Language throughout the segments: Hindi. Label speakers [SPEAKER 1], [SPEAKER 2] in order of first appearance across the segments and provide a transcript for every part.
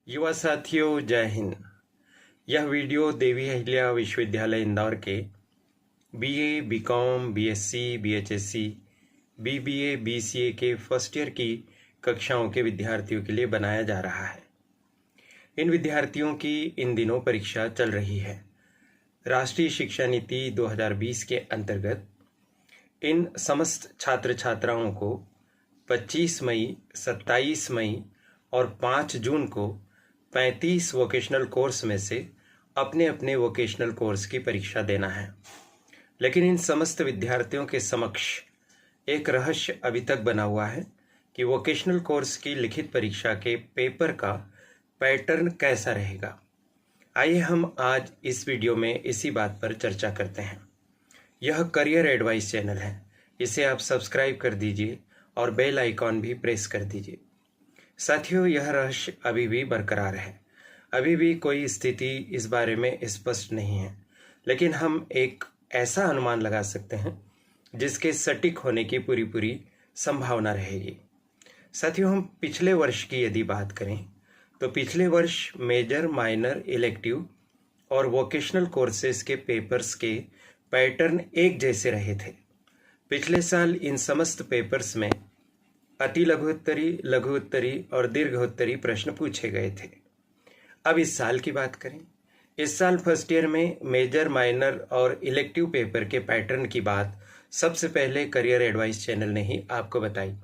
[SPEAKER 1] युवा साथियों, जय हिंद। यह वीडियो देवी अहिल्या विश्वविद्यालय इंदौर के बीए, बीकॉम, बीएससी, बीएचएससी, बीबीए, बीसीए के फर्स्ट ईयर की कक्षाओं के विद्यार्थियों के लिए बनाया जा रहा है। इन विद्यार्थियों की इन दिनों परीक्षा चल रही है। राष्ट्रीय शिक्षा नीति 2020 के अंतर्गत इन समस्त छात्र छात्राओं को 25 मई, 27 मई और 5 जून को 35 वोकेशनल कोर्स में से अपने अपने वोकेशनल कोर्स की परीक्षा देना है। लेकिन इन समस्त विद्यार्थियों के समक्ष एक रहस्य अभी तक बना हुआ है कि वोकेशनल कोर्स की लिखित परीक्षा के पेपर का पैटर्न कैसा रहेगा। आइए हम आज इस वीडियो में इसी बात पर चर्चा करते हैं। यह करियर एडवाइस चैनल है, इसे आप सब्सक्राइब कर दीजिए और बेल आइकॉन भी प्रेस कर दीजिए। साथियों, यह रहस्य अभी भी बरकरार है। अभी भी कोई स्थिति इस बारे में स्पष्ट नहीं है, लेकिन हम एक ऐसा अनुमान लगा सकते हैं जिसके सटीक होने की पूरी संभावना रहेगी। साथियों, हम पिछले वर्ष की यदि बात करें तो पिछले वर्ष मेजर, माइनर, इलेक्टिव और वोकेशनल कोर्सेज के पेपर्स के पैटर्न एक जैसे रहे थे। पिछले साल इन समस्त पेपर्स में अति लघुत्तरी, लघु उत्तरी और दीर्घोत्तरी प्रश्न पूछे गए थे। अब इस साल की बात करें, इस साल फर्स्ट ईयर में मेजर, माइनर और इलेक्टिव पेपर के पैटर्न की बात सबसे पहले करियर एडवाइस चैनल ने ही आपको बताई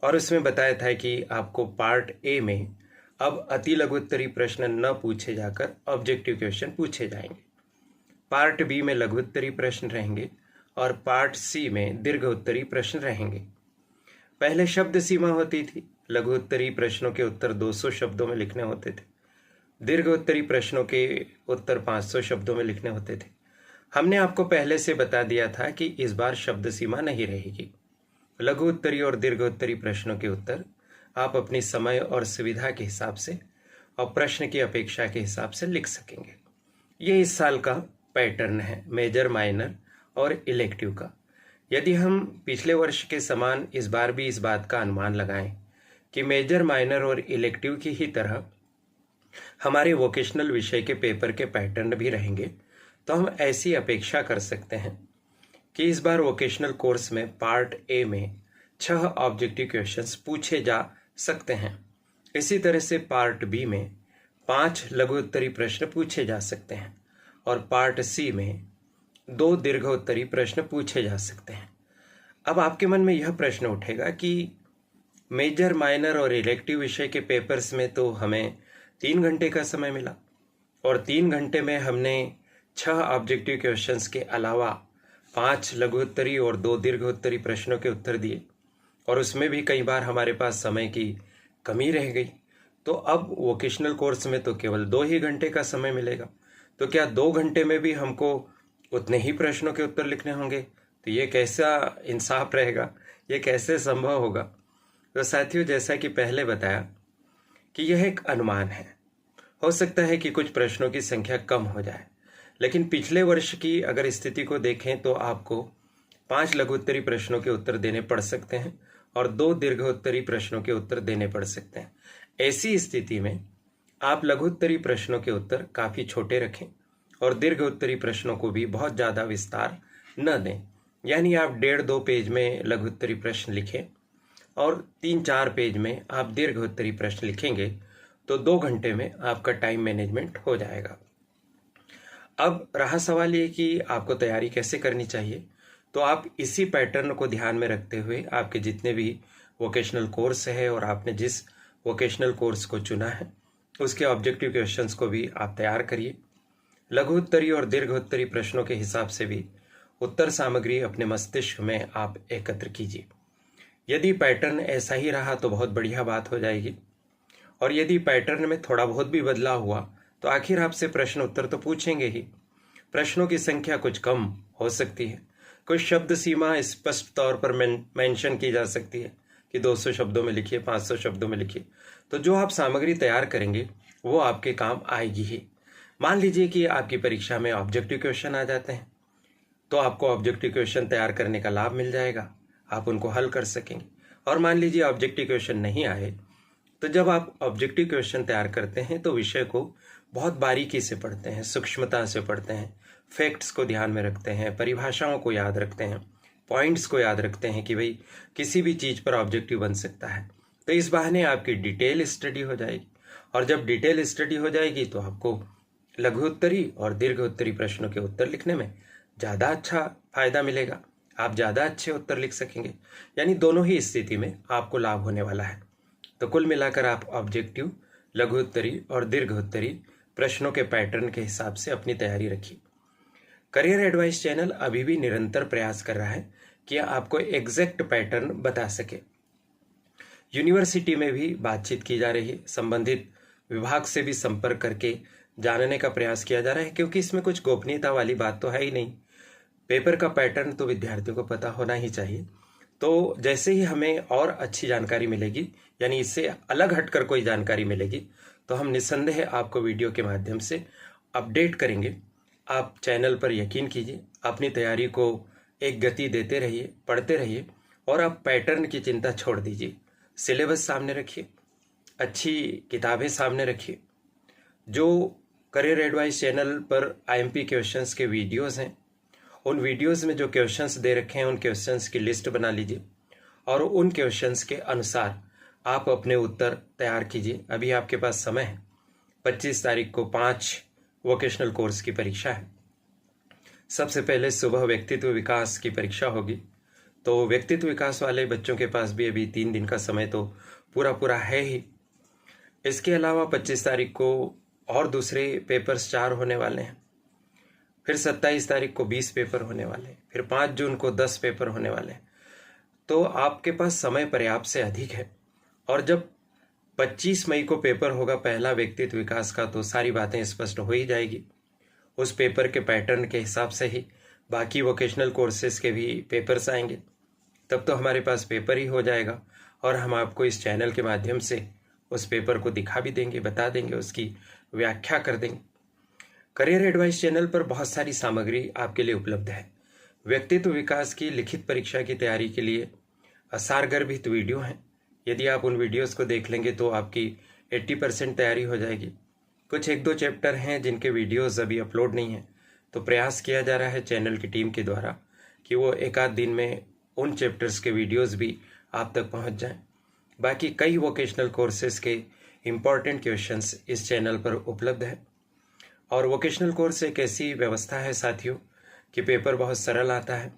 [SPEAKER 1] और उसमें बताया था कि आपको पार्ट ए में अब अति लघुत्तरी प्रश्न न पूछे जाकर ऑब्जेक्टिव क्वेश्चन पूछे जाएंगे। पार्ट बी में लघुत्तरी प्रश्न रहेंगे और पार्ट सी में दीर्घोत्तरी प्रश्न रहेंगे। पहले शब्द सीमा होती थी, लघु उत्तरी प्रश्नों के उत्तर 200 शब्दों में लिखने होते थे, दीर्घ उत्तरी प्रश्नों के उत्तर 500 शब्दों में लिखने होते थे। हमने आपको पहले से बता दिया था कि इस बार शब्द सीमा नहीं रहेगी। लघु उत्तरी और दीर्घ उत्तरी प्रश्नों के उत्तर आप अपनी समय और सुविधा के हिसाब से और प्रश्न की अपेक्षा के हिसाब से लिख सकेंगे। ये इस साल का पैटर्न है मेजर, माइनर और इलेक्टिव का। यदि हम पिछले वर्ष के समान इस बार भी इस बात का अनुमान लगाएं कि मेजर, माइनर और इलेक्टिव की ही तरह हमारे वोकेशनल विषय के पेपर के पैटर्न भी रहेंगे, तो हम ऐसी अपेक्षा कर सकते हैं कि इस बार वोकेशनल कोर्स में पार्ट ए में 6 ऑब्जेक्टिव क्वेश्चंस पूछे जा सकते हैं। इसी तरह से पार्ट बी में 5 लघु उत्तरी प्रश्न पूछे जा सकते हैं और पार्ट सी में 2 दीर्घोत्तरी प्रश्न पूछे जा सकते हैं। अब आपके मन में यह प्रश्न उठेगा कि मेजर, माइनर और इलेक्टिव विषय के पेपर्स में तो हमें 3 घंटे का समय मिला और 3 घंटे में हमने 6 ऑब्जेक्टिव क्वेश्चंस के अलावा 5 लघुत्तरी और 2 दीर्घोत्तरी प्रश्नों के उत्तर दिए और उसमें भी कई बार हमारे पास समय की कमी रह गई। तो अब वोकेशनल कोर्स में तो केवल 2 ही घंटे का समय मिलेगा, तो क्या 2 घंटे में भी हमको उतने ही प्रश्नों के उत्तर लिखने होंगे? तो ये कैसा इंसाफ रहेगा, ये कैसे संभव होगा? तो साथियों, जैसा कि पहले बताया कि यह एक अनुमान है। हो सकता है कि कुछ प्रश्नों की संख्या कम हो जाए, लेकिन पिछले वर्ष की अगर स्थिति को देखें तो आपको 5 लघुत्तरी प्रश्नों के उत्तर देने पड़ सकते हैं और 2 दीर्घोत्तरी प्रश्नों के उत्तर देने पड़ सकते हैं। ऐसी स्थिति में आप लघुत्तरी प्रश्नों के उत्तर काफ़ी छोटे रखें और दीर्घ उत्तरी प्रश्नों को भी बहुत ज़्यादा विस्तार न दें। यानी आप 1.5-2 पेज में लघु उत्तरी प्रश्न लिखें और 3-4 पेज में आप दीर्घ उत्तरी प्रश्न लिखेंगे तो 2 घंटे में आपका टाइम मैनेजमेंट हो जाएगा। अब रहा सवाल ये कि आपको तैयारी कैसे करनी चाहिए, तो आप इसी पैटर्न को ध्यान में रखते हुए आपके जितने भी वोकेशनल कोर्स है और आपने जिस वोकेशनल कोर्स को चुना है उसके ऑब्जेक्टिव क्वेश्चंस को भी आप तैयार करिए। लघु उत्तरी और दीर्घ उत्तरी प्रश्नों के हिसाब से भी उत्तर सामग्री अपने मस्तिष्क में आप एकत्र कीजिए। यदि पैटर्न ऐसा ही रहा तो बहुत बढ़िया बात हो जाएगी, और यदि पैटर्न में थोड़ा बहुत भी बदलाव हुआ तो आखिर आपसे प्रश्न उत्तर तो पूछेंगे ही। प्रश्नों की संख्या कुछ कम हो सकती है, कुछ शब्द सीमा स्पष्ट तौर पर मेंशन की जा सकती है कि 200 शब्दों में लिखिए, 500 शब्दों में लिखिए। तो जो आप सामग्री तैयार करेंगे वो आपके काम आएगी ही। मान लीजिए कि आपकी परीक्षा में ऑब्जेक्टिव क्वेश्चन आ जाते हैं, तो आपको ऑब्जेक्टिव क्वेश्चन तैयार करने का लाभ मिल जाएगा, आप उनको हल कर सकेंगे। और मान लीजिए ऑब्जेक्टिव क्वेश्चन नहीं आए तो जब आप ऑब्जेक्टिव क्वेश्चन तैयार करते हैं तो विषय को बहुत बारीकी से पढ़ते हैं, सूक्ष्मता से पढ़ते हैं, फैक्ट्स को ध्यान में रखते हैं, परिभाषाओं को याद रखते हैं, पॉइंट्स को याद रखते हैं कि भाई किसी भी चीज़ पर ऑब्जेक्टिव बन सकता है। तो इस बहाने आपकी डिटेल स्टडी हो जाएगी, और जब डिटेल स्टडी हो जाएगी तो आपको लघु उत्तरी और दीर्घ उत्तरी प्रश्नों के उत्तर लिखने में ज़्यादा अच्छा फायदा मिलेगा। आप ज़्यादा अच्छे उत्तर लिख सकेंगे, यानी दोनों ही स्थिति में आपको लाभ होने वाला है। तो कुल मिलाकर आप ऑब्जेक्टिव, लघु उत्तरी और दीर्घ उत्तरी प्रश्नों के पैटर्न के हिसाब से अपनी तैयारी रखिए। करियर एडवाइस चैनल अभी भी निरंतर प्रयास कर रहा है कि आपको एग्जैक्ट पैटर्न बता सके। यूनिवर्सिटी में भी बातचीत की जा रही है, संबंधित विभाग से भी संपर्क करके जानने का प्रयास किया जा रहा है, क्योंकि इसमें कुछ गोपनीयता वाली बात तो है ही नहीं। पेपर का पैटर्न तो विद्यार्थियों को पता होना ही चाहिए। तो जैसे ही हमें और अच्छी जानकारी मिलेगी, यानी इससे अलग हटकर कोई जानकारी मिलेगी, तो हम निस्संदेह आपको वीडियो के माध्यम से अपडेट करेंगे। आप चैनल पर यकीन कीजिए, अपनी तैयारी को एक गति देते रहिए, पढ़ते रहिए, और आप पैटर्न की चिंता छोड़ दीजिए। सिलेबस सामने रखिए, अच्छी किताबें सामने रखिए। जो करियर एडवाइस चैनल पर IMP क्वेश्चंस के वीडियोस हैं, उन वीडियोस में जो क्वेश्चंस दे रखे हैं उन क्वेश्चंस की लिस्ट बना लीजिए, और उन क्वेश्चंस के अनुसार आप अपने उत्तर तैयार कीजिए। अभी आपके पास समय है, 25 तारीख को 5 वोकेशनल कोर्स की परीक्षा है। सबसे पहले सुबह व्यक्तित्व विकास की परीक्षा होगी, तो व्यक्तित्व विकास वाले बच्चों के पास भी अभी 3 दिन का समय तो पूरा है ही। इसके अलावा 25 तारीख को और दूसरे पेपर्स 4 होने वाले हैं, फिर 27 तारीख को 20 पेपर होने वाले हैं, फिर 5 जून को 10 पेपर होने वाले हैं। तो आपके पास समय पर्याप्त से अधिक है, और जब 25 मई को पेपर होगा पहला व्यक्तित्व विकास का, तो सारी बातें स्पष्ट हो ही जाएगी। उस पेपर के पैटर्न के हिसाब से ही बाकी वोकेशनल कोर्सेज के भी पेपर्स आएंगे। तब तो हमारे पास पेपर ही हो जाएगा, और हम आपको इस चैनल के माध्यम से उस पेपर को दिखा भी देंगे, बता देंगे, उसकी व्याख्या कर देंगे। करियर एडवाइस चैनल पर बहुत सारी सामग्री आपके लिए उपलब्ध है। व्यक्तित्व विकास की लिखित परीक्षा की तैयारी के लिए सारगर्भित वीडियो हैं। यदि आप उन वीडियोस को देख लेंगे तो आपकी 80% तैयारी हो जाएगी। कुछ 1-2 चैप्टर हैं जिनके वीडियोस अभी अपलोड नहीं हैं, तो प्रयास किया जा रहा है चैनल की टीम के द्वारा कि वो एक आध दिन में उन चैप्टर्स के वीडियोस भी आप तक पहुंच जाएं। बाकी कई वोकेशनल कोर्सेज के इम्पॉर्टेंट क्वेश्चंस इस चैनल पर उपलब्ध है। और वोकेशनल कोर्स एक ऐसी व्यवस्था है साथियों कि पेपर बहुत सरल आता है।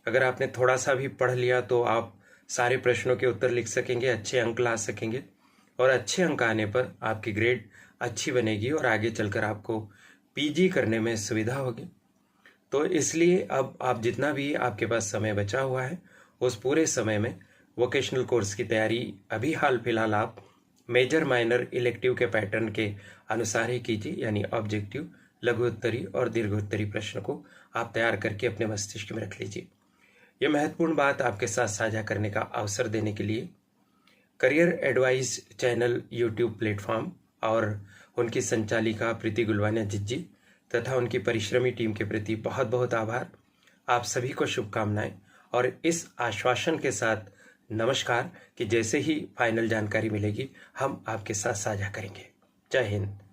[SPEAKER 1] अगर आपने थोड़ा सा भी पढ़ लिया तो आप सारे प्रश्नों के उत्तर लिख सकेंगे, अच्छे अंक ला सकेंगे, और अच्छे अंक आने पर आपकी ग्रेड अच्छी बनेगी और आगे चलकर आपको PG करने में सुविधा होगी। तो इसलिए अब आप जितना भी आपके पास समय बचा हुआ है, उस पूरे समय में वोकेशनल कोर्स की तैयारी अभी हाल फिलहाल आप मेजर माइनर इलेक्टिव के पैटर्न के अनुसार ही कीजिए, यानी ऑब्जेक्टिव, लघु उत्तरी और दीर्घ उत्तरी प्रश्न को आप तैयार करके अपने मस्तिष्क में रख लीजिए। यह महत्वपूर्ण बात आपके साथ साझा करने का अवसर देने के लिए career advice channel YouTube platform और उनकी संचालिका प्रीति गुलवानिया जिज्जी तथा उनकी परिश्रमी टीम के प्रति बहुत बहुत आभार। आप सभी को शुभकामनाएं, और इस आश्वासन के साथ नमस्कार कि जैसे ही फाइनल जानकारी मिलेगी हम आपके साथ साझा करेंगे। जय हिंद।